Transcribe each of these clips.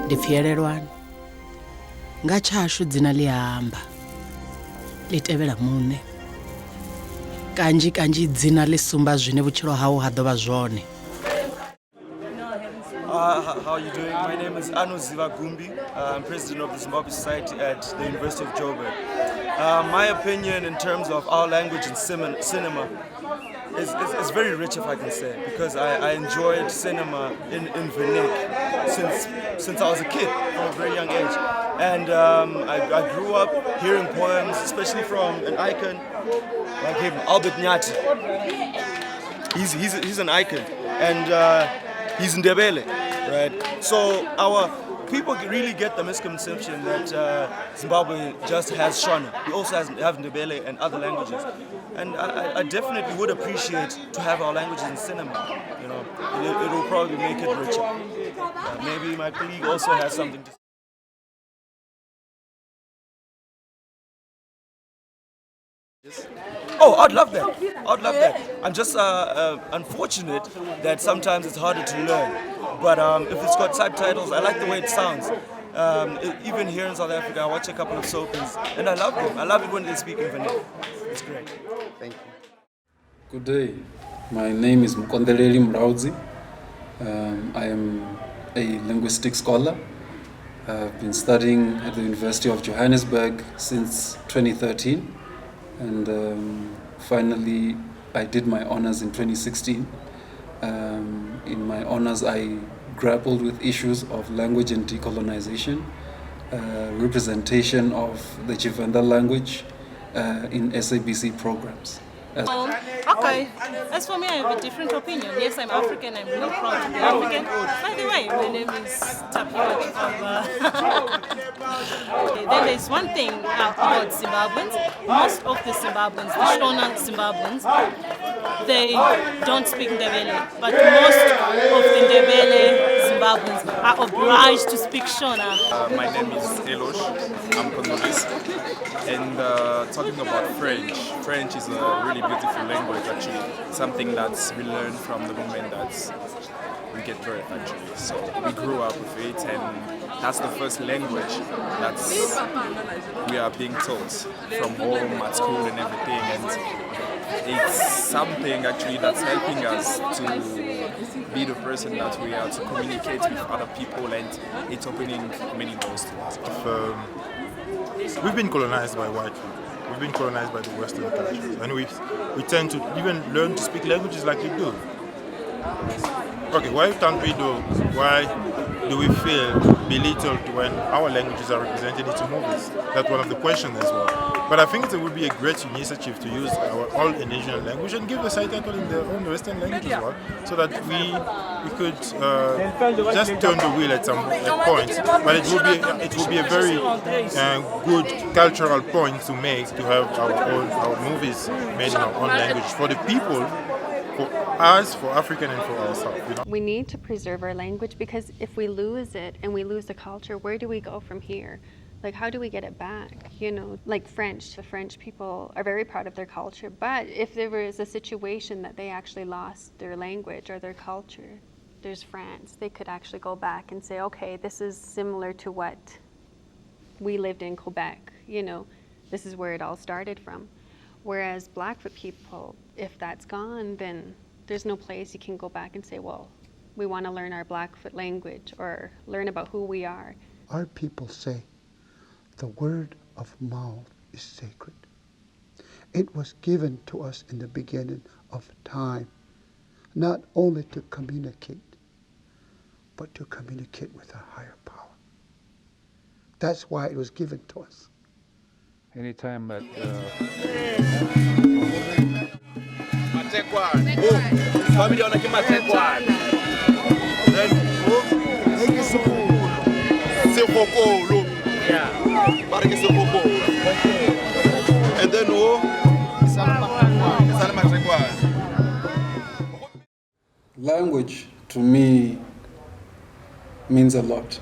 Ndipfi Elelwani nga tshashu dzina lihamba litevhela muṋe kanzhi dzina ḽisumba zwine vhutshilo hawo ha ḓovha zwone. How are you doing? My name is Anuziva Gumbi. I'm president of the Zimbabwe Society at the University of Joburg. My opinion in terms of our language in cinema is very rich, if I can say, because I enjoyed cinema in Venda since I was a kid, from a very young age. And I grew up hearing poems, especially from an icon like him, Albert Nyati. He's an icon, and he's Ndebele, right? So our people really get the misconception that Zimbabwe just has Shona. We also have Ndebele and other languages. And I definitely would appreciate to have our languages in cinema. You know, it will probably make it richer. Maybe my colleague also has something to say. Oh, I'd love that. I'm just unfortunate that sometimes it's harder to learn. But if it's got subtitles, I like the way it sounds. Even here in South Africa, I watch a couple of soapies, and I love them. I love it when they speak in Venda. It's great. Thank you. Good day. My name is Mkondeleli Mraudzi. I am a linguistic scholar. I've been studying at the University of Johannesburg since 2013. And finally, I did my honors in 2016. In my honors, I grappled with issues of language and decolonization, representation of the Tshivenda language in SABC programs. Okay, as for me, I have a different opinion. Yes, I'm African, I'm really proud to be African. By the way, my name is Tapio. Okay, then there's one thing about Zimbabweans. Most of the Zimbabweans, the Shona Zimbabweans, they don't speak Ndebele, but most of the Ndebele Zimbabweans are obliged to speak Shona. My name is Elelwani. I'm Congolese. And talking about French is a really beautiful language, actually. Something that's we learn from the moment that we get birth, actually. So we grew up with it, and that's the first language that's we are being taught from home, at school, and everything. And it's something actually that's helping us to be the person that we are, to communicate with other people, and it's opening many doors to us. We've been colonized by white people. We've been colonized by the Western cultures, and we tend to even learn to speak languages like you do. Okay, why can't we do? Why do we feel belittled when our languages are represented in movies? That's one of the questions as well. But I think it would be a great initiative to use our old indigenous language and give the subtitle in the own Western language as well, so that we could just turn the wheel at some point. But it would be a very good cultural point to make, to have our movies made in our own language for the people, for us, for African, and for ourselves. You know? We need to preserve our language, because if we lose it and we lose the culture, where do we go from here? Like, how do we get it back? You know, like French. The French people are very proud of their culture, but if there was a situation that they actually lost their language or their culture, there's France. They could actually go back and say, okay, this is similar to what we lived in Quebec. You know, this is where it all started from. Whereas Blackfoot people, if that's gone, then there's no place you can go back and say, well, we want to learn our Blackfoot language or learn about who we are. Our people say the word of mouth is sacred. It was given to us in the beginning of time, not only to communicate, but to communicate with a higher power. That's why it was given to us. Anytime that Then, And then language to me means a lot.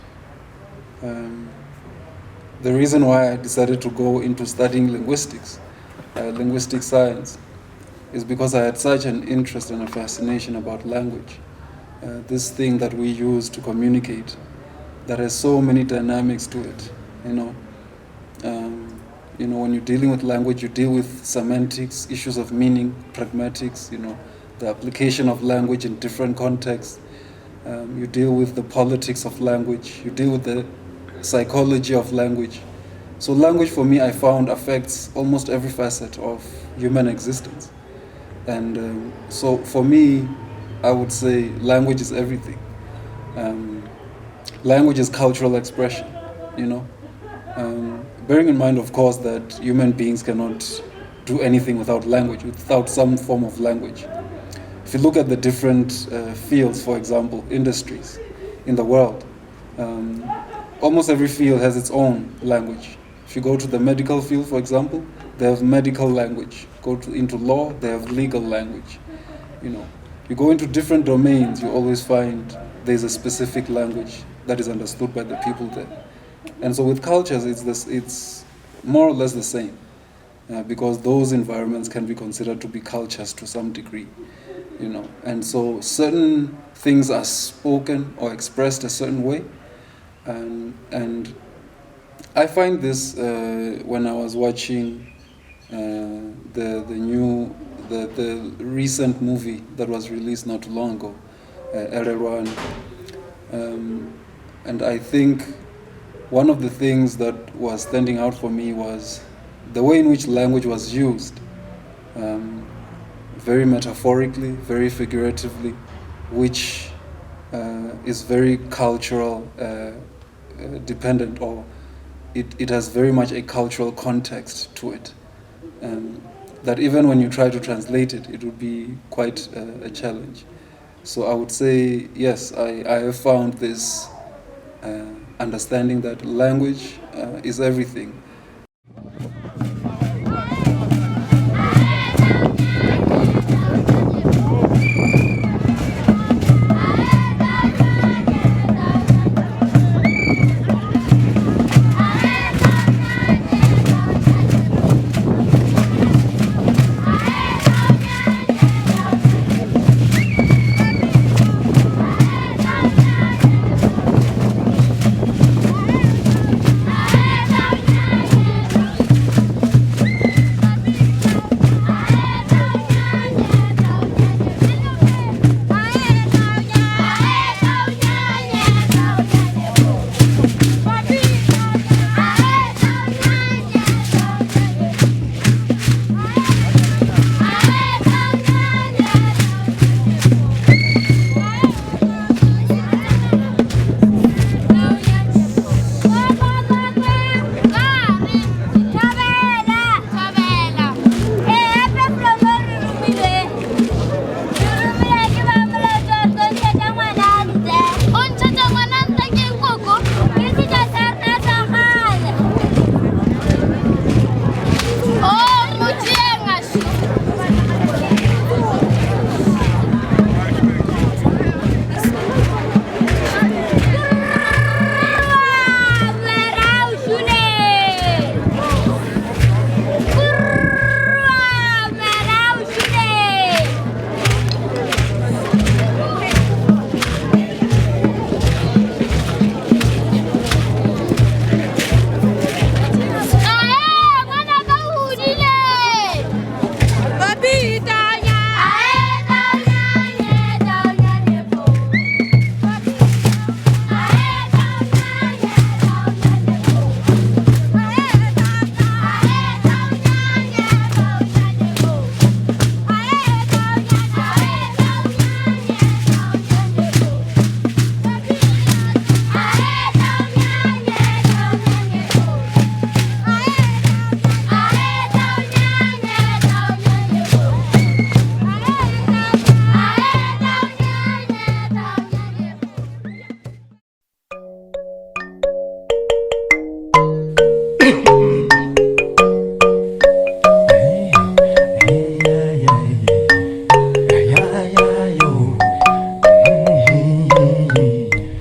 The reason why I decided to go into studying linguistics, linguistic science, is because I had such an interest and a fascination about language. This thing that we use to communicate that has so many dynamics to it, when you're dealing with language, you deal with semantics, issues of meaning, pragmatics, the application of language in different contexts. You deal with the politics of language, you deal with the psychology of language. So language for me, I found, affects almost every facet of human existence. And so for me, I would say language is everything. Language is cultural expression, bearing in mind, of course, that human beings cannot do anything without language, without some form of language. If you look at the different fields, for example, industries in the world, almost every field has its own language. If you go to the medical field, for example, they have medical language. Into law, they have legal language. You go into different domains, you always find there's a specific language that is understood by the people there. And so with cultures, it's more or less the same, because those environments can be considered to be cultures to some degree, And so certain things are spoken or expressed a certain way, and I find this when I was watching the recent movie that was released not too long ago, Elelwani, and I think one of the things that was standing out for me was the way in which language was used, very metaphorically, very figuratively, which is very cultural dependent, or it has very much a cultural context to it. That even when you try to translate it, it would be quite a challenge. So I would say, yes, I have found this understanding that language is everything.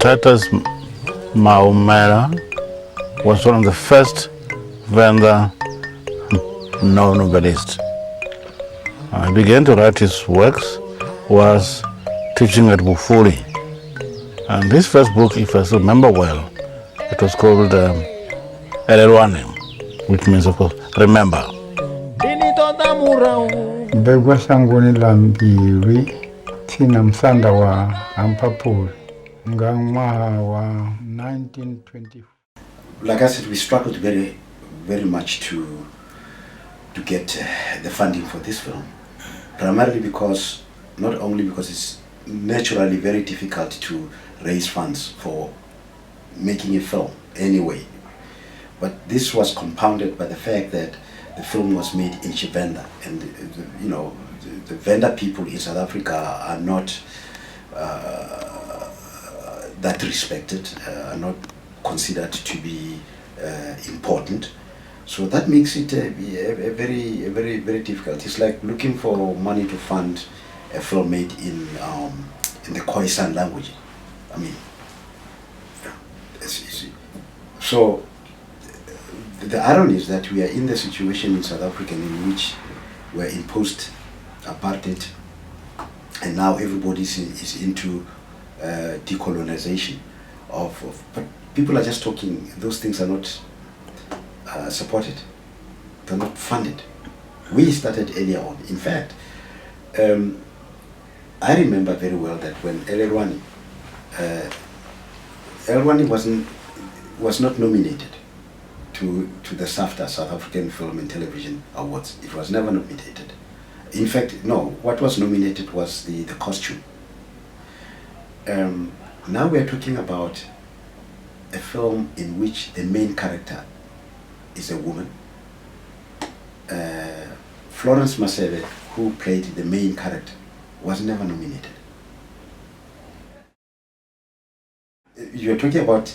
Titus Maumera was one of the first Venda novelists. I began to write his works was teaching at Bufuli. And this first book, if I still remember well, it was called Elelwani, which means, of course, remember. Mbegwa sangoni la mbili tina msanda wa Ampapuli nga mwaha wa 1924. Like I said, we struggled very much to get the funding for this film, primarily because, not only because it's naturally very difficult to raise funds for making a film anyway, but this was compounded by the fact that the film was made in Venda, and you know, the Venda people in South Africa are not that respected, are not considered to be important. So that makes it very difficult. It's like looking for money to fund a film made in the Khoisan language. I mean, so the irony is that we are in the situation in South Africa in which we are in post-apartheid, and now everybody is into decolonization but people are just talking. Those things are not supported, they're not funded. We started earlier on. In fact, I remember very well that when Elelwani was not nominated to the SAFTA, South African Film and Television Awards. It was never nominated. In fact, no, what was nominated was the costume. Now we are talking about a film in which the main character is a woman. Florence Masebe, who played the main character, was never nominated. You're talking about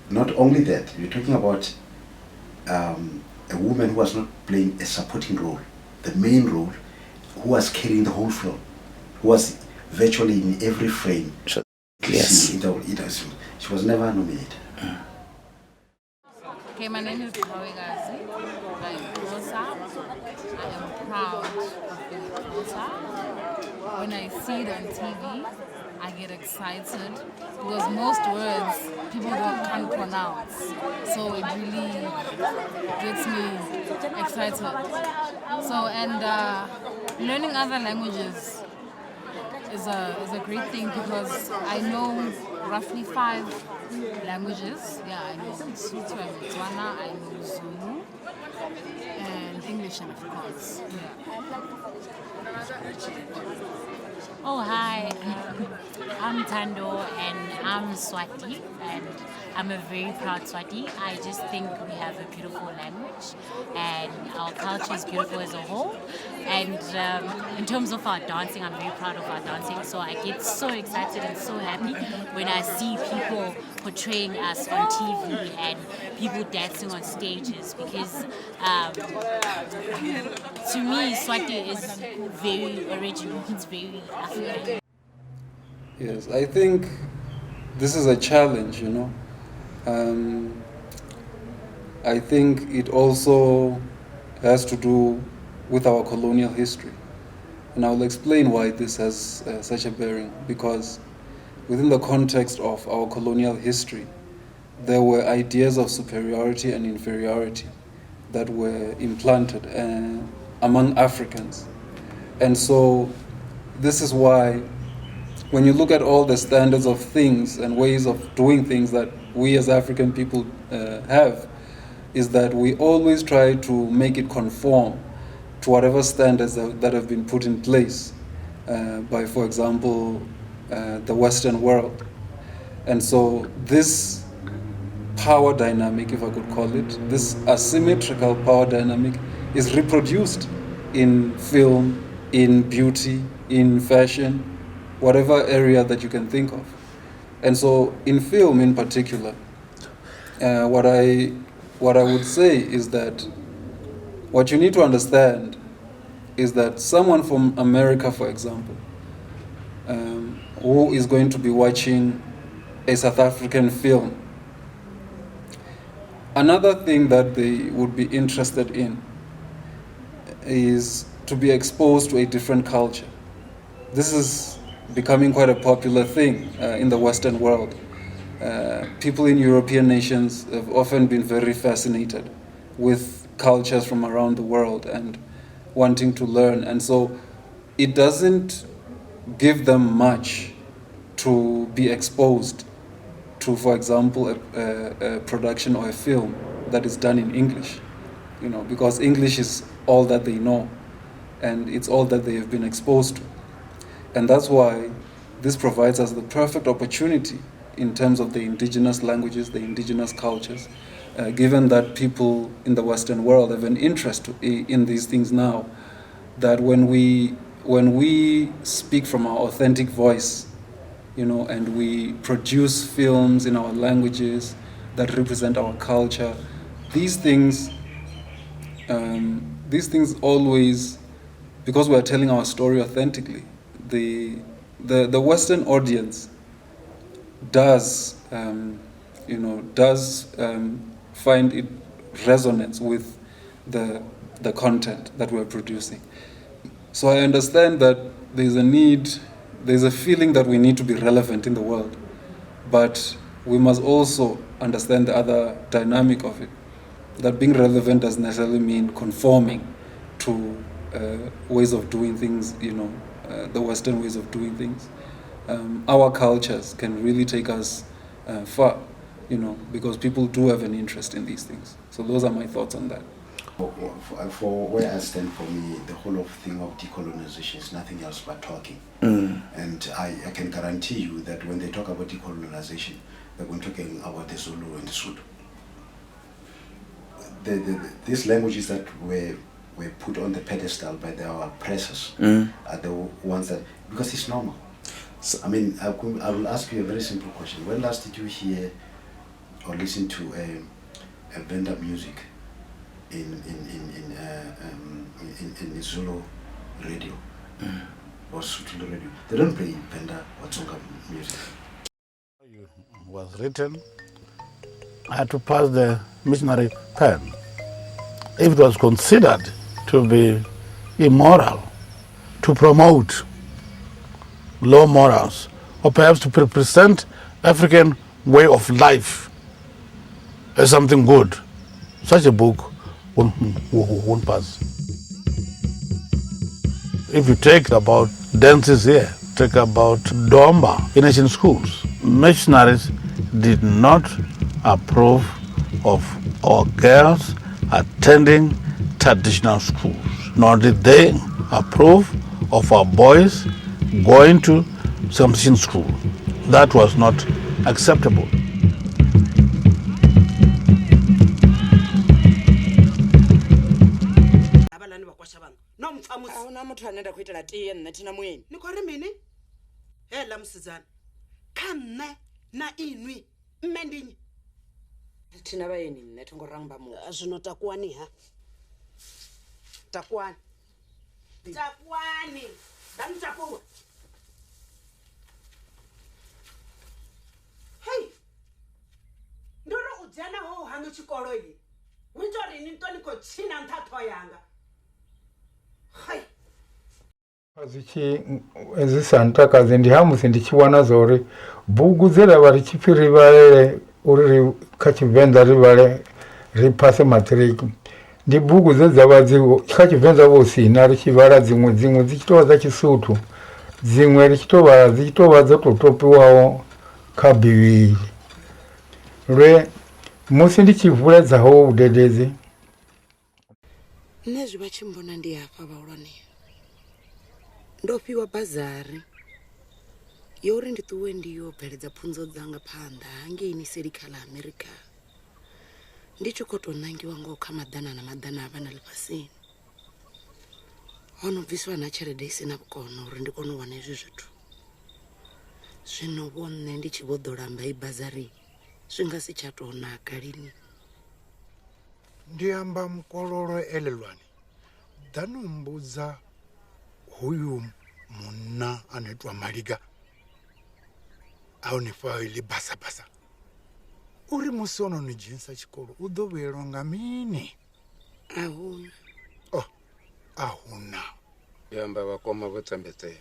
not only that, you're talking about a woman who was not playing a supporting role, the main role, who was carrying the whole film, who was virtually in every frame. Yes. She was never nominated. Okay, my name is Gazi. I'm Xhosa. I am proud of being Xhosa. When I see it on TV, I get excited because most words people can't pronounce. So it really gets me excited. So, and learning other languages is a great thing because I know roughly 5 languages. Yeah, I know Sotho, I know Tswana, I know Zulu, and English, and of course. Yeah. Oh, hi. I'm Tando and I'm Swati, and I'm a very proud Swati. I just think we have a beautiful language and our culture is beautiful as a whole. And in terms of our dancing, I'm very proud of our dancing. So I get so excited and so happy when I see people portraying us on TV and people dancing on stages, because to me, Swati is very original. It's very African. Yes, I think this is a challenge, you know. I think it also has to do with our colonial history. And I will explain why this has such a bearing, because within the context of our colonial history, there were ideas of superiority and inferiority that were implanted among Africans. And so this is why when you look at all the standards of things and ways of doing things that we as African people have, is that we always try to make it conform to whatever standards that have been put in place by, for example, the Western world. And so this power dynamic, if I could call it, this asymmetrical power dynamic is reproduced in film, in beauty, in fashion, whatever area that you can think of. And so in film in particular, what I would say is that what you need to understand is that someone from America, for example, who is going to be watching a South African film. Another thing that they would be interested in is to be exposed to a different culture. This is becoming quite a popular thing in the Western world. People in European nations have often been very fascinated with cultures from around the world and wanting to learn. And so it doesn't give them much to be exposed to, for example, a production or a film that is done in English, because English is all that they know and it's all that they have been exposed to. And that's why this provides us the perfect opportunity in terms of the indigenous languages, the indigenous cultures, given that people in the Western world have an interest in these things now, that when we speak from our authentic voice, and we produce films in our languages that represent our culture, these things always, because we are telling our story authentically, the Western audience does find it resonates with the content that we're producing. So I understand that there's a feeling that we need to be relevant in the world, but we must also understand the other dynamic of it, that being relevant doesn't necessarily mean conforming to ways of doing things, the Western ways of doing things. Our cultures can really take us far, because people do have an interest in these things. So those are my thoughts on that. For where I stand, for me, the whole thing of decolonization is nothing else but talking. And I can guarantee you that when they talk about decolonization, they're going to talking about the Zulu and the Sotho. These languages that were put on the pedestal by our oppressors are the ones that, because it's normal. So, I mean, I will ask you a very simple question. When last did you hear or listen to a Venda music in Zulu radio or Sotho radio? They don't play Venda or Tsonga music. Was written, I had to pass the missionary pen. If it was considered to be immoral, to promote low morals, or perhaps to represent African way of life as something good, such a book won't pass. If you take about dances here, take about Domba in Asian schools, missionaries did not approve of our girls attending traditional schools, nor did they approve of our boys going to some Asian school. That was not acceptable. Auna muthu ane nda khou itela tie nne thina muyeni ni khou ri mini hela musidzana kha nne na inwi mme ndinyi thina vhaeni nne thongo rangba mu zwino takuwani ha takuwani dan takuwa hey ndoro u dzena ho hanga tshikolo yi witori ni ntoni ko tshina nthatho yanga hey ezisantakaze ndi hamusi ndichiwana zori bugu dzela vari chipiri vale uri kha Tshivenda ri vale ri pase matric ndi bugu dzedza vadzi kha Tshivenda vo sina ri chivala dzimwe dzichitova dza Chisotho dzimwe ri chitova dzo totopiwaho kha Bivhili lwe musi ndichivuledzaho udededzi nne zwi vha tshi mbona ndi hafha vhaulwane ndo fhiwa bazari yo uri ndi ṱuwe ndi yo bveledza pfunzo dzanga phanḓa hangeini selikha ḽa Amerika ndi tshi khou tou nangiwa ngo kha maḓana na maḓana a vhana ḽifhasini ho no bvisiwa na tshelede i si na vhukono uri ndi kone u wana hezwi zwithu zwino vho nne ndi tshi vho ḓo lamba i bazari zwi nga si tsha tou naka lini ndi amba mukololo Elelwani ḓani u mbudza hoyu munna anetwa Maliga a u ni faili basa uri musi ono ni dzhenisa tshikolo u ḓo vhuyelwa nga mini? Ahuna. Oh, ahuna. Yamba vhakoma vho tsembetsembe.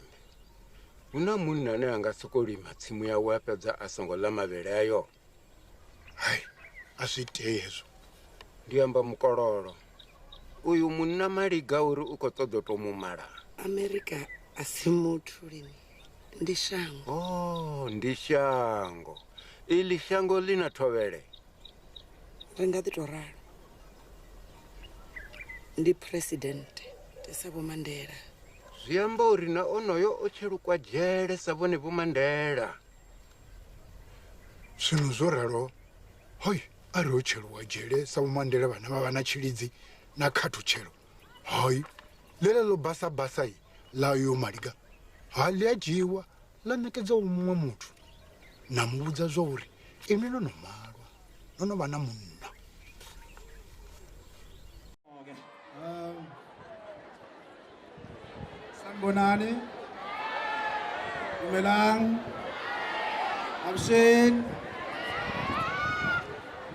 Huna munna ane anga soko lima tsimu yawe a fhedza a songo ḽa mavhele ayo. Hai, a zwi itei hezwo. Ndi amba mukololo. Uyu munna maliga uri u khou ṱoḓa u tou mu mala. Amerika a si muthu lini. Ndi shango. Oh, ndi shango. Ili shango lina thovhele. Ri nga ḓi tou ralo. Ndi president sa Vho Mandela. Zwi amba uri na onoyo o tshelukwa dzhele sa vhone Vho Mandela. Zwino zwo ralo, hoi, ari o tsheluwa dzhele sa Vho Mandela vhana vha vha na tshilidzi na khathutshelo. Hoi, ḽeḽo ḽo basa ḽa yo maliga ha ḽi a dzhiwa ḽa ṋekedzwa muṅwe muthu na muvhudza zwa uri ini no no malwa no no vha na munna. Sanibonani, dumelang, Abshin,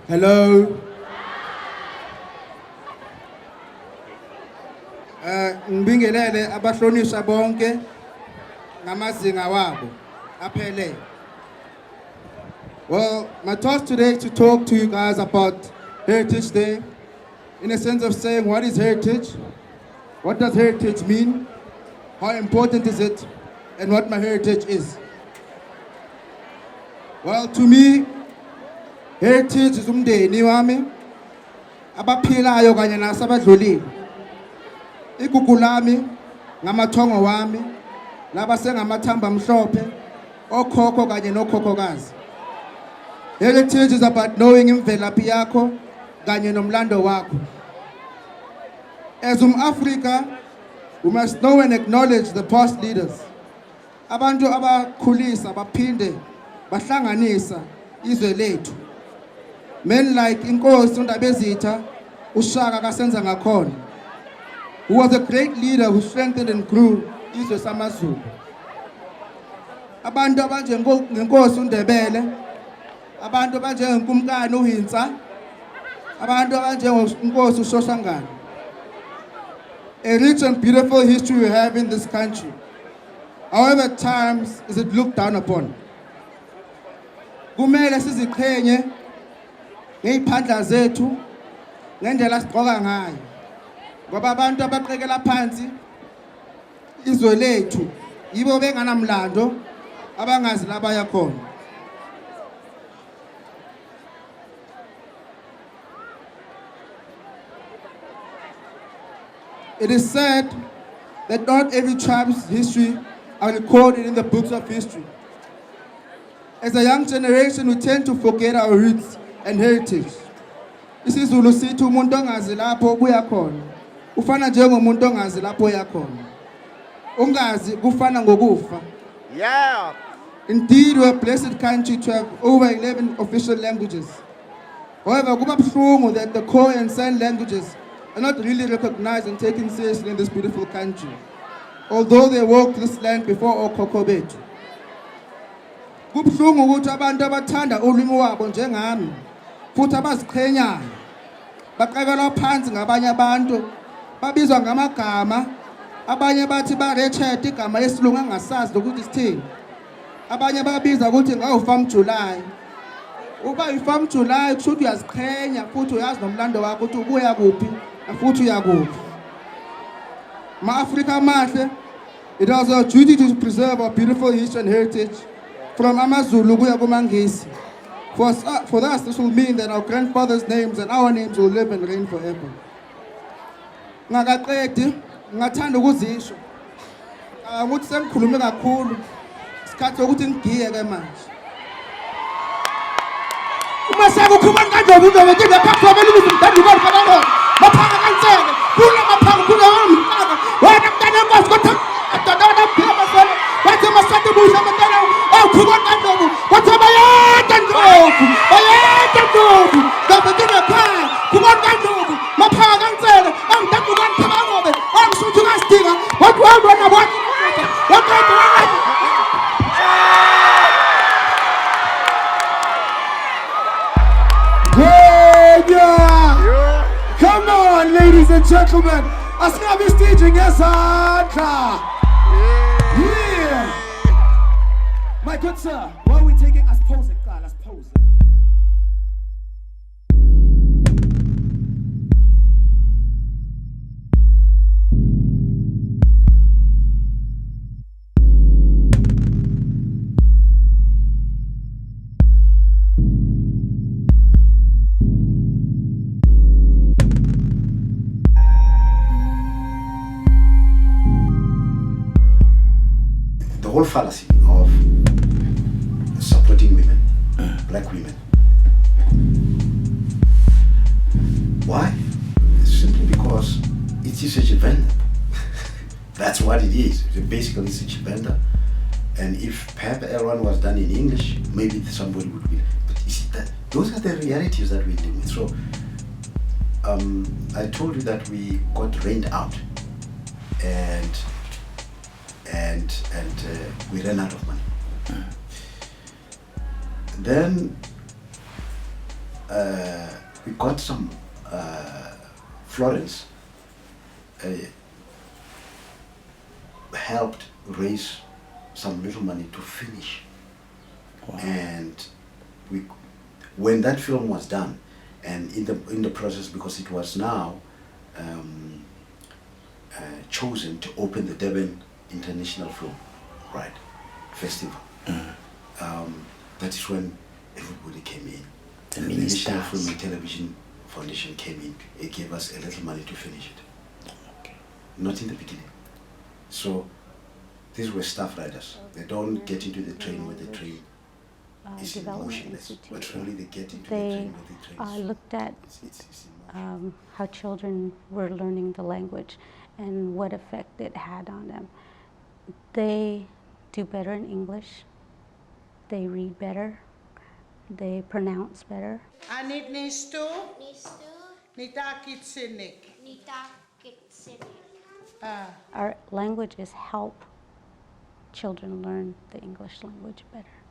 hello. Ngibingelele abahlonishwa bonke ngamazinga wabo aphelele. Well, my task today is to talk to you guys about Heritage Day, in a sense of saying what is heritage, what does heritage mean, how important is it, and what my heritage is. Well, to me, heritage is umndeni wami abaphilayo kanye nasabadlulile. Igugu lami ngamathongo wami laba sengamathamba amhlophe okhokho kanye nokhokhokazi. Heritage is about knowing imvelaphi yakho kanye nomlando wakho. As Africa, we must know and acknowledge the past leaders. Abantu abakhulisa baphinde bahlanganisa izwe lethu. Men like Inkosi uNdabezitha, uShaka kaSenza ngakhona, who was a great leader who strengthened and grew izwe samaZulu. Abantu abanjengoNkosi uNdebele, abantu abanjengoNkumkani uHintsa, abantu abanjengoNkosi uShoshangane. A rich and beautiful history we have in this country. However, at times is it looked down upon. Kumele siziqhenye ngey'phandla zethu ngendlela sigqoka ngayo. Ngoba abantu abaqekela phansi izwe lethu yibo benganamlando abangazi la baya khona. It is said that not every tribe's history are recorded in the books of history. As a young generation, we tend to forget our roots and heritage. IsiZulu sithi umuntu ongazi lapho ubuya khona ufana njengomuntu ongazi lapho uya khona. Ungazi kufana ngokufa. Yeah. Indeed, we're a blessed country to have over 11 official languages. However, kuba buhlungu that the core and sign languages are not really recognized and taken seriously in this beautiful country, although they walked this land before okhokho bethu. Kubuhlungu ukuthi abantu abathanda ulimi wabo njengami futhi abaziqhenyayo baqekelwa phansi ngabanye abantu, babizwa ngamagama, abanye bathi ba-Richard igama lesilungu angasazi ukuthi sithini, abanye babiza ukuthi ngawuFarm July. Uba uFarm July kusho ukuthi uyaziqhenya futhi uyazi nomlando wakho ukuthi ubuya kuphi futhi uya kuphi. Ma-Afrika amahle, it is our duty to preserve our beautiful history and heritage from amaZulu kuya kumaNgisi. For us, this will mean that our grandfathers' names and our names will live and reign forever. Ngakaqedi, ngathanda ukuzisho. Ukuthi sengikhulume kakhulu, isikhathi sokuthi ngigiyeke manje. Uma sekukhuluma kanjani uzobe nje ngapha belizwe mthandi ubani kabalo. Maphaka kancane, kula maphaka kula umhlaka. Wena mntana enkosi kodwa adodana phema sona. Wathi masathe busha mntana, awukhuluma kanjani? Wathi bayada ndlovu, bayada ndlovu. Ngabekile khaya, khuluma kanjani? Maphaka kancane, angidada ubani kabangobe. Angisuthi ngasidinga, wathi wena wathi. Wathi and gentlemen, asingabe istage ngezandla. Yeah. My good sir, why are we taking us pose it, let's pose it. The whole fallacy of supporting women, black women. Why? Simply because it is a Venda. That's what it is. Basically, it's a Venda. And if perhaps Elelwani was done in English, maybe somebody would win. But you see, those are the realities that we're dealing with. So, I told you that we got rained out, and we ran out of money. Then we got some Florence helped raise some little money to finish. Wow. And when that film was done, and in the process, because it was now chosen to open the Durban International Film Festival. That is when everybody came in. The National Film and Television Foundation came in. It gave us a little money to finish it. Okay. Not in the beginning. So these were staff riders. They don't get into the train where the train is motionless, but really they get into the train where the train is. Looked at how children were learning the language and what effect it had on them. They do better in English. They read better. They pronounce better. Anit nistu? Nitakitsenik. Our languages help children learn the English language better.